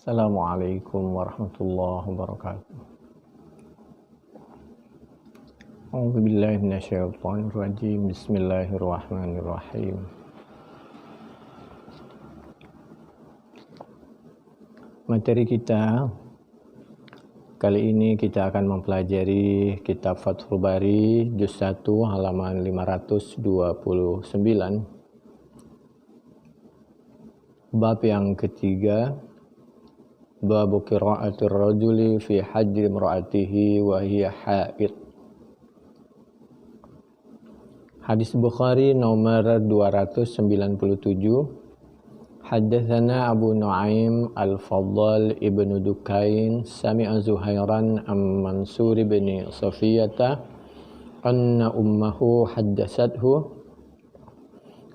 Assalamualaikum warahmatullahi wabarakatuh. A'udzubillahi minasyaitonirrajim. Bismillahirrahmanirrahim. Materi kita kali ini kita akan mempelajari kitab Fathul Bari juz 1 halaman 529. Bab yang ketiga, bab qira'atir rajuli fi hajri imra'atihi wa hiya haid. Hadis Bukhari nomor 297. Haddatsana Abu Nuaim Al-Faddal ibnu Dukain sami'a Zuhairan am Mansur bin Safiyata anna ummahu haddatsathu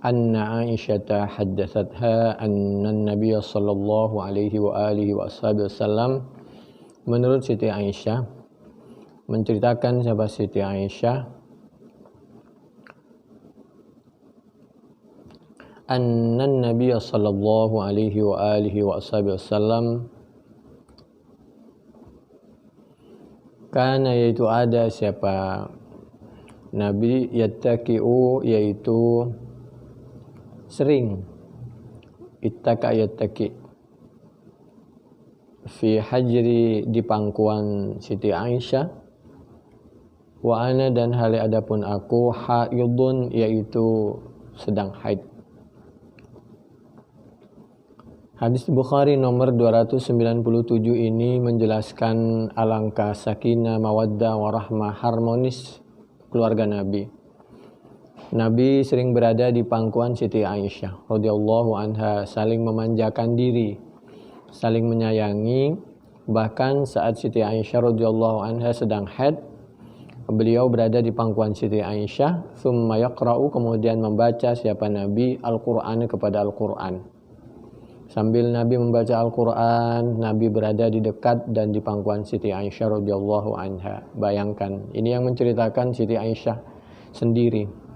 anna Aisyata haddatsatha anna Nabiy sallallahu alaihi wa alihi wasallam, menurut Siti Aisyah menceritakan sahabat Siti Aisyah anna Nabiy sallallahu alaihi wa alihi wasallam kana, yaitu ada siapa Nabi, yattaqi'u yaitu sering, ittaka yattaqi, fi hajri di pangkuan Siti Aisyah, wa ana dan hal adapun aku haidun yaitu sedang haid. Hadis Bukhari nomor 297 ini menjelaskan alangkah sakinah, mawaddah, warahmah, harmonis keluarga Nabi. Nabi sering berada di pangkuan Siti Aisyah radhiyallahu anha, saling memanjakan diri, saling menyayangi. Bahkan saat Siti Aisyah radhiyallahu anha sedang haid, beliau berada di pangkuan Siti Aisyah, tsumma yaqra'u, kemudian membaca siapa Nabi Al-Qur'an kepada Al-Qur'an. Sambil Nabi membaca Al-Quran, Nabi berada di dekat dan di pangkuan Siti Aisyah radhiyallahu anha. Bayangkan, ini yang menceritakan Siti Aisyah sendiri.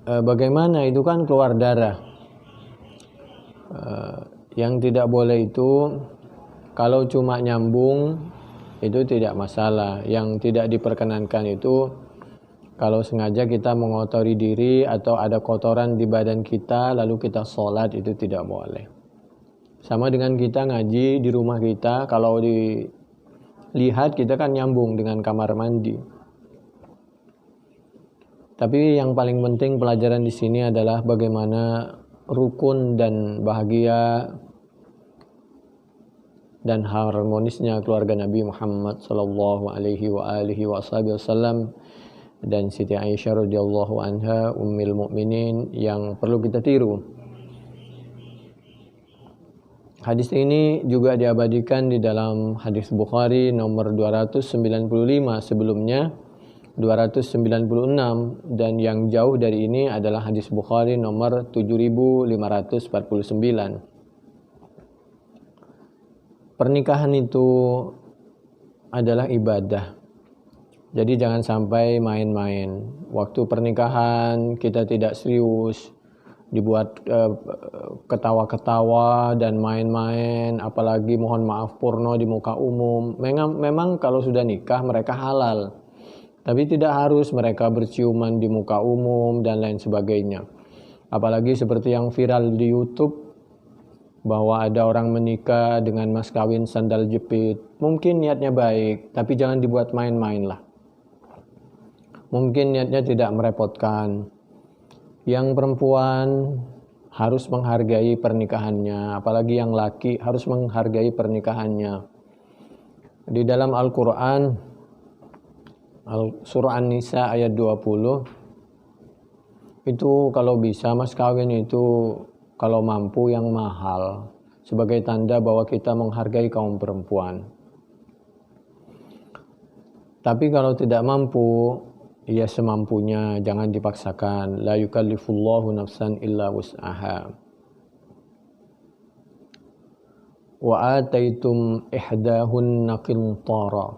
Bagaimana itu kan keluar darah. Yang tidak boleh itu kalau cuma nyambung itu tidak masalah. Yang tidak diperkenankan itu kalau sengaja kita mengotori diri atau ada kotoran di badan kita lalu kita sholat, itu tidak boleh. Sama dengan kita ngaji di rumah kita, kalau dilihat kita kan nyambung dengan kamar mandi. Tapi yang paling penting pelajaran di sini adalah bagaimana rukun dan bahagia dan harmonisnya keluarga Nabi Muhammad sallallahu alaihi wa alihi wasallam dan Siti Aisyah radhiyallahu anha ummul mukminin yang perlu kita tiru. Hadis ini juga diabadikan di dalam hadis Bukhari nomor 295, sebelumnya 296, dan yang jauh dari ini adalah hadis Bukhari nomor 7549. Pernikahan itu adalah ibadah. Jadi jangan sampai main-main. Waktu pernikahan kita tidak serius, dibuat ketawa-ketawa dan main-main, apalagi mohon maaf porno di muka umum. Memang kalau sudah nikah mereka halal, tapi tidak harus mereka berciuman di muka umum dan lain sebagainya. Apalagi seperti yang viral di YouTube, bahwa ada orang menikah dengan mas kawin sandal jepit. Mungkin niatnya baik, tapi jangan dibuat main-main lah. Mungkin niatnya tidak merepotkan. Yang perempuan harus menghargai pernikahannya, apalagi yang laki harus menghargai pernikahannya. Di dalam Al-Quran, surah An-Nisa ayat 20, itu kalau bisa mas kawin itu kalau mampu yang mahal, sebagai tanda bahwa kita menghargai kaum perempuan. Tapi kalau tidak mampu, ya semampunya, jangan dipaksakan. La yukallifullahu nafsan illa wus'aha. Wa ataitum ihdahunna qintara.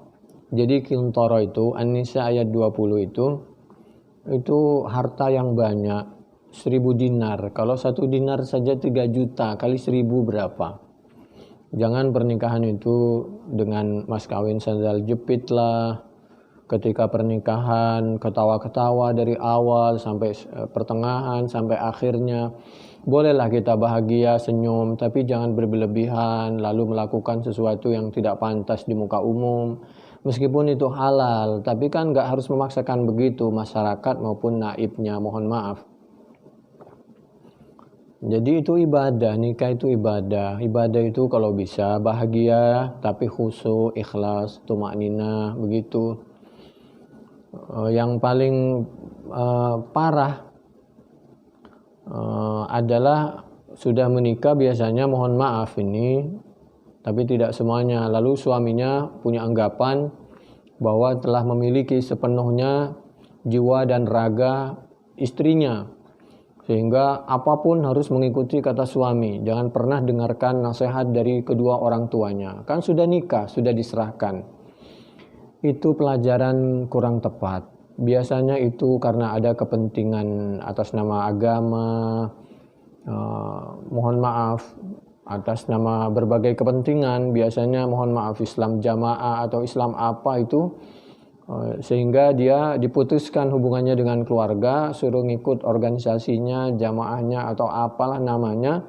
Jadi qintara itu An-Nisa ayat 20 itu harta yang banyak. 1000 dinar. Kalau 1 dinar saja 3 juta, kali 1000 berapa? Jangan pernikahan itu dengan mas kawin sandal jepit lah. Ketika pernikahan ketawa-ketawa dari awal sampai pertengahan sampai akhirnya. Bolehlah kita bahagia, senyum, tapi jangan berlebihan lalu melakukan sesuatu yang tidak pantas di muka umum. Meskipun itu halal, tapi kan nggak harus memaksakan begitu masyarakat maupun naibnya, mohon maaf. Jadi itu ibadah, nikah itu ibadah. Ibadah itu kalau bisa bahagia, tapi khusyuk, ikhlas, tumakninah, begitu. Yang paling parah adalah sudah menikah biasanya, mohon maaf ini, tapi tidak semuanya. Lalu suaminya punya anggapan bahwa telah memiliki sepenuhnya jiwa dan raga istrinya, sehingga apapun harus mengikuti kata suami. Jangan pernah dengarkan nasihat dari kedua orang tuanya. Kan sudah nikah, sudah diserahkan. Itu pelajaran kurang tepat. Biasanya itu karena ada kepentingan atas nama agama, mohon maaf, atas nama berbagai kepentingan. Biasanya mohon maaf Islam jamaah atau Islam apa itu, sehingga dia diputuskan hubungannya dengan keluarga, suruh ngikut organisasinya, jamaahnya atau apalah namanya.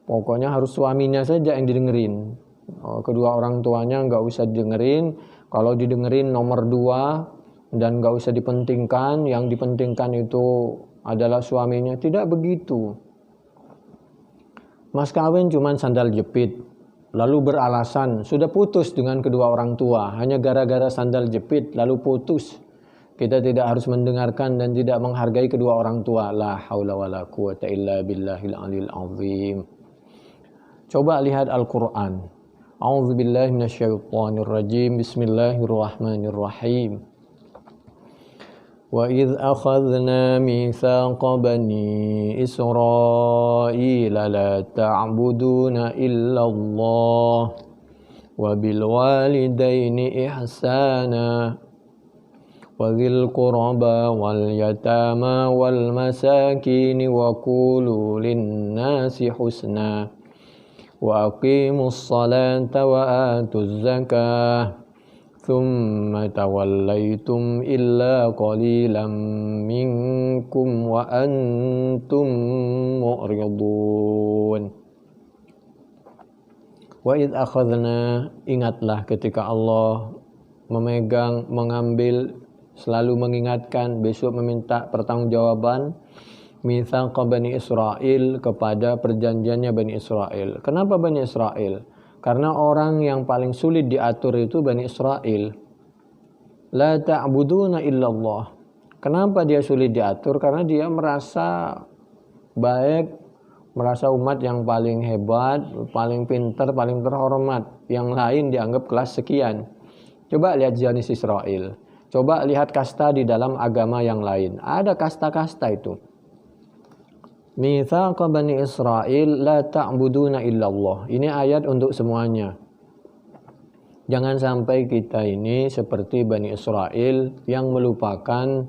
Pokoknya harus suaminya saja yang didengerin. Kedua orang tuanya nggak usah didengerin. Kalau didengerin nomor 2 dan nggak usah dipentingkan. Yang dipentingkan itu adalah suaminya. Tidak begitu. Mas kawin cuman sandal jepit, lalu beralasan sudah putus dengan kedua orang tua hanya gara-gara sandal jepit lalu putus. Kita tidak harus mendengarkan dan tidak menghargai kedua orang tua. La haula wala quwata illa billahil aliyil azim. Coba lihat Al-Quran. A'udzubillahi minasyaitonirrajim. Bismillahirrahmanirrahim. وَإِذْ أَخَذْنَا مِيثَاقَ بَنِي إِسْرَائِيلَ لَا تَعْبُدُونَ إِلَّا اللَّهَ وَبِالْوَالِدَيْنِ إِحْسَانًا وَذِي الْقُرْبَى وَالْيَتَامَى وَالْمَسَاكِينِ وَقُولُوا لِلنَّاسِ حُسْنًا وَأَقِيمُوا الصَّلَاةَ وَآتُوا الزَّكَاةَ ثم توليتم إلا قليلا منكم وأنتم معرضون. وَإِذْ أَخَذْنَا, ingatlah ketika Allah memegang, mengambil, selalu mengingatkan, besok meminta pertanggungjawaban, mitsaqa Bani Israil, kepada perjanjiannya Bani Israil. Kenapa Bani Israil? Karena orang yang paling sulit diatur itu Bani Israil. La ta'buduna illallah. Kenapa dia sulit diatur? Karena dia merasa baik, merasa umat yang paling hebat, paling pintar, paling terhormat. Yang lain dianggap kelas sekian. Coba lihat Bani Israil. Coba lihat kasta di dalam agama yang lain. Ada kasta-kasta itu. Mitsaqa Bani Israil la ta'buduna illallah. Ini ayat untuk semuanya. Jangan sampai kita ini seperti Bani Israil yang melupakan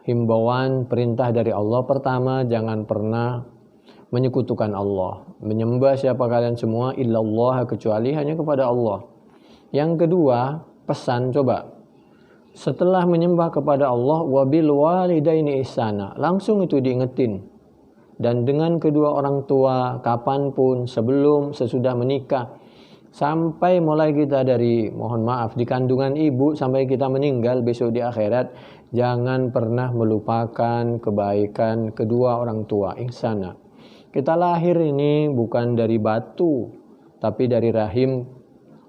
himbauan perintah dari Allah. Pertama, jangan pernah menyekutukan Allah. Menyembah siapa kalian semua illallah, kecuali hanya kepada Allah. Yang kedua, pesan coba. Setelah menyembah kepada Allah, wabil walidaini ihsana. Langsung itu diingetin. Dan dengan kedua orang tua, kapanpun, sebelum, sesudah menikah, sampai mulai kita dari, mohon maaf, di kandungan ibu sampai kita meninggal besok di akhirat, jangan pernah melupakan kebaikan kedua orang tua, ihsana. Kita lahir ini bukan dari batu, tapi dari rahim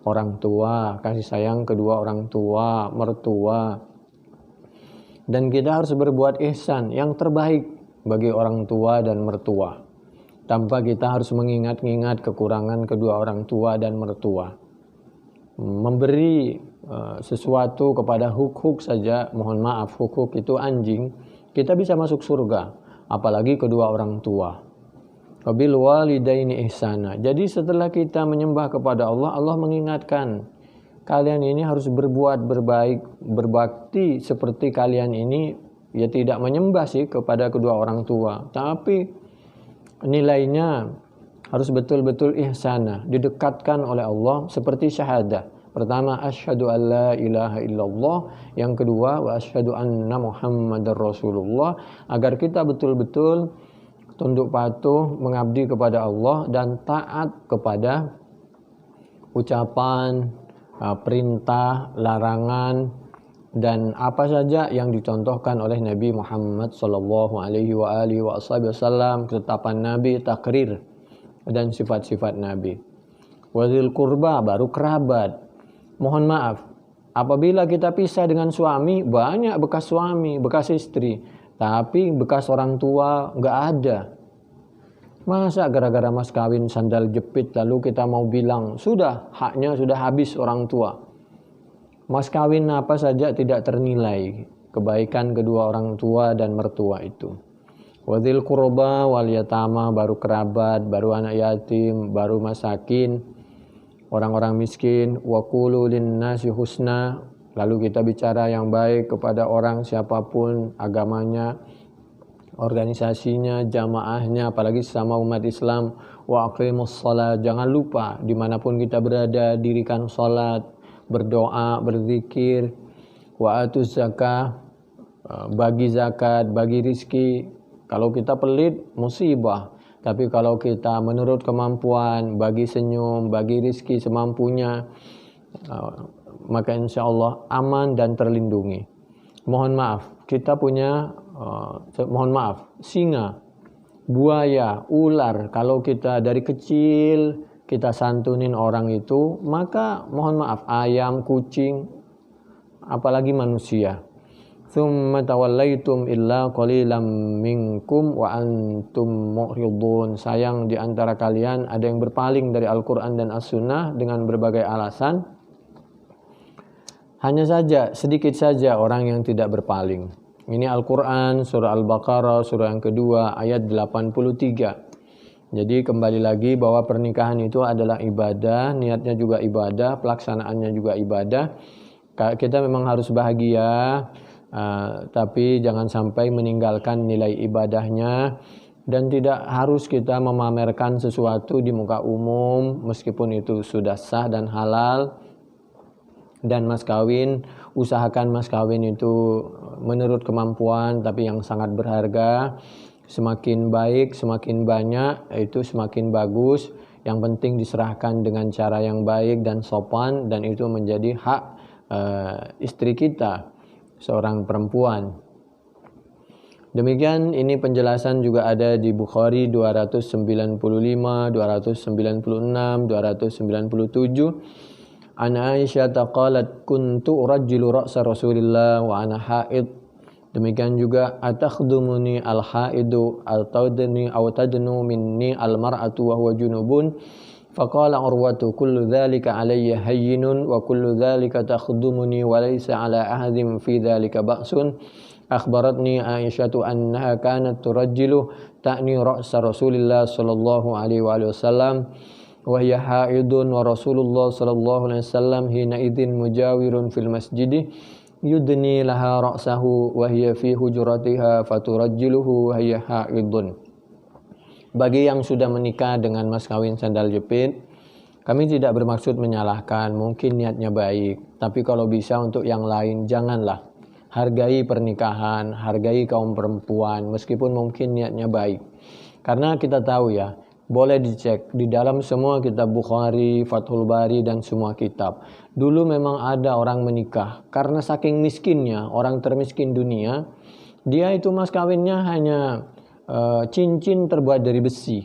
orang tua, kasih sayang kedua orang tua, mertua. Dan kita harus berbuat ihsan, yang terbaik bagi orang tua dan mertua, tanpa kita harus mengingat-ingat kekurangan kedua orang tua dan mertua. Memberi sesuatu kepada huk-huk saja, mohon maaf, huk-huk itu anjing, kita bisa masuk surga, apalagi kedua orang tua. Wabil walidaini ihsana. Jadi setelah kita menyembah kepada Allah, Allah mengingatkan, kalian ini harus berbuat berbaik, berbakti seperti kalian ini ya tidak menyembah sih kepada kedua orang tua, tapi nilainya harus betul-betul ihsana, didekatkan oleh Allah seperti syahadah. Pertama, asyhadu an la ilaha illallah. Yang kedua, wa asyhadu anna Muhammadar Rasulullah. Agar kita betul-betul tunduk patuh, mengabdi kepada Allah dan taat kepada ucapan, perintah, larangan, dan apa saja yang dicontohkan oleh Nabi Muhammad sallallahu alaihi wasallam, ketetapan Nabi, takrir dan sifat-sifat Nabi. Wadzil qurba, baru kerabat. Mohon maaf, apabila kita pisah dengan suami, banyak bekas suami, bekas istri, tapi bekas orang tua nggak ada. Masa gara-gara mas kawin sandal jepit lalu kita mau bilang sudah, haknya sudah habis orang tua. Mas kawin apa saja tidak ternilai kebaikan kedua orang tua dan mertua itu. Wadzil qurba wal yatama, baru kerabat, baru anak yatim, baru masakin, orang-orang miskin. Wa qulu linnasi husna, lalu kita bicara yang baik kepada orang siapapun agamanya, organisasinya, jamaahnya, apalagi sama umat Islam. Wa aqimus shalah, jangan lupa dimanapun kita berada dirikan salat, berdoa, berzikir. Wa atuz zakah, bagi zakat, bagi rizki. Kalau kita pelit musibah, tapi kalau kita menurut kemampuan bagi senyum, bagi rizki semampunya, maka insya Allah aman dan terlindungi. Mohon maaf, kita punya singa, buaya, ular, kalau kita dari kecil kita santunin orang itu, maka mohon maaf, ayam, kucing, apalagi manusia. Tsumma tawallaitum illa qalilam minkum wa antum mu'ridun. Sayang di antara kalian ada yang berpaling dari Al-Quran dan As-Sunnah dengan berbagai alasan. Hanya saja, sedikit saja orang yang tidak berpaling. Ini Al-Quran, surah Al-Baqarah, surah yang kedua, ayat 83. Jadi kembali lagi bahwa pernikahan itu adalah ibadah, niatnya juga ibadah, pelaksanaannya juga ibadah. Kita memang harus bahagia, tapi jangan sampai meninggalkan nilai ibadahnya. Dan tidak harus kita memamerkan sesuatu di muka umum, meskipun itu sudah sah dan halal. Dan mas kawin, usahakan mas kawin itu menurut kemampuan, tapi yang sangat berharga. Semakin baik, semakin banyak, itu semakin bagus. Yang penting diserahkan dengan cara yang baik dan sopan, dan itu menjadi hak istri kita, seorang perempuan. Demikian, ini penjelasan juga ada di Bukhari 295, 296, 297. An Aisyah qalat kuntu urajjilu ra'sa Rasulillah wa ana haid. Demikian juga atakhdumuni al-haidu tadnu minni al-mar'atu wa huwa junubun. Faqala Urwatu kullu dhalika alayya hayyinun wa kullu dhalika takhdumuni wa laysa ala ahadin fi dhalika ba'sun. Akhbaratni Aisyatu annaha kanat turajjilu ta'ni ra'sa Rasulillah sallallahu alaihi wasallam wa hiya haidun wa Rasulullah sallallahu alaihi wasallam hina idzin mujawirun fil masjid yudni laha ra'sahu wa hiya fi hujratiha faturajjiluhu wa hiya haidun. Bagi yang sudah menikah dengan mas kawin sandal jepit, kami tidak bermaksud menyalahkan, mungkin niatnya baik, tapi kalau bisa untuk yang lain janganlah. Hargai pernikahan, hargai kaum perempuan, meskipun mungkin niatnya baik. Karena kita tahu ya, boleh dicek di dalam semua kitab Bukhari, Fathul Bari, dan semua kitab. Dulu memang ada orang menikah, karena saking miskinnya, orang termiskin dunia, dia itu mas kawinnya hanya cincin terbuat dari besi,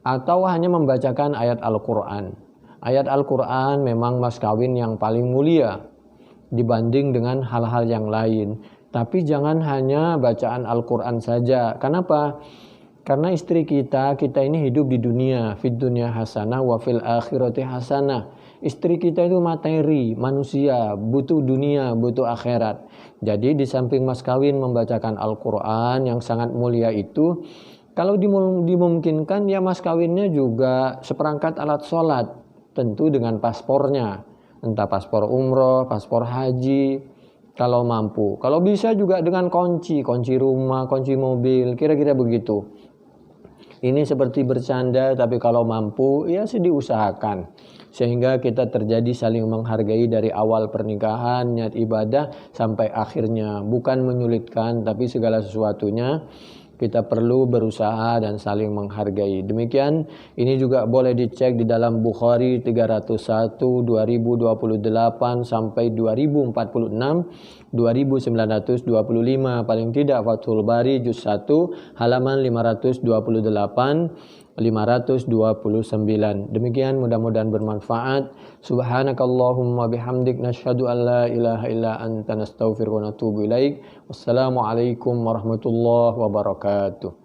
atau hanya membacakan ayat Al-Quran. Ayat Al-Quran memang mas kawin yang paling mulia dibanding dengan hal-hal yang lain. Tapi jangan hanya bacaan Al-Quran saja. Kenapa? Karena istri kita ini hidup di dunia, fid dunya hasanah wa fil akhirati hasanah. Istri kita itu materi, manusia, butuh dunia, butuh akhirat. Jadi di samping mas kawin membacakan Al-Quran yang sangat mulia itu, kalau dimungkinkan ya mas kawinnya juga seperangkat alat sholat, tentu dengan paspornya. Entah paspor umroh, paspor haji. kalau mampu. Kalau bisa juga dengan kunci rumah, kunci mobil, kira-kira begitu. Ini seperti bercanda, tapi kalau mampu ya sih diusahakan. Sehingga kita terjadi saling menghargai dari awal pernikahan, niat ibadah sampai akhirnya. Bukan menyulitkan, tapi segala sesuatunya kita perlu berusaha dan saling menghargai. Demikian, ini juga boleh dicek di dalam Bukhari 301, 2028 sampai 2046, 2925, paling tidak Fathul Bari juz 1 halaman 528, 529. Demikian, mudah-mudahan bermanfaat. Subhanakallahumma bihamdik nasyhadu an la ilaha illa anta nastaghfiruka wa natubu ilaik. Wassalamualaikum warahmatullahi wabarakatuh.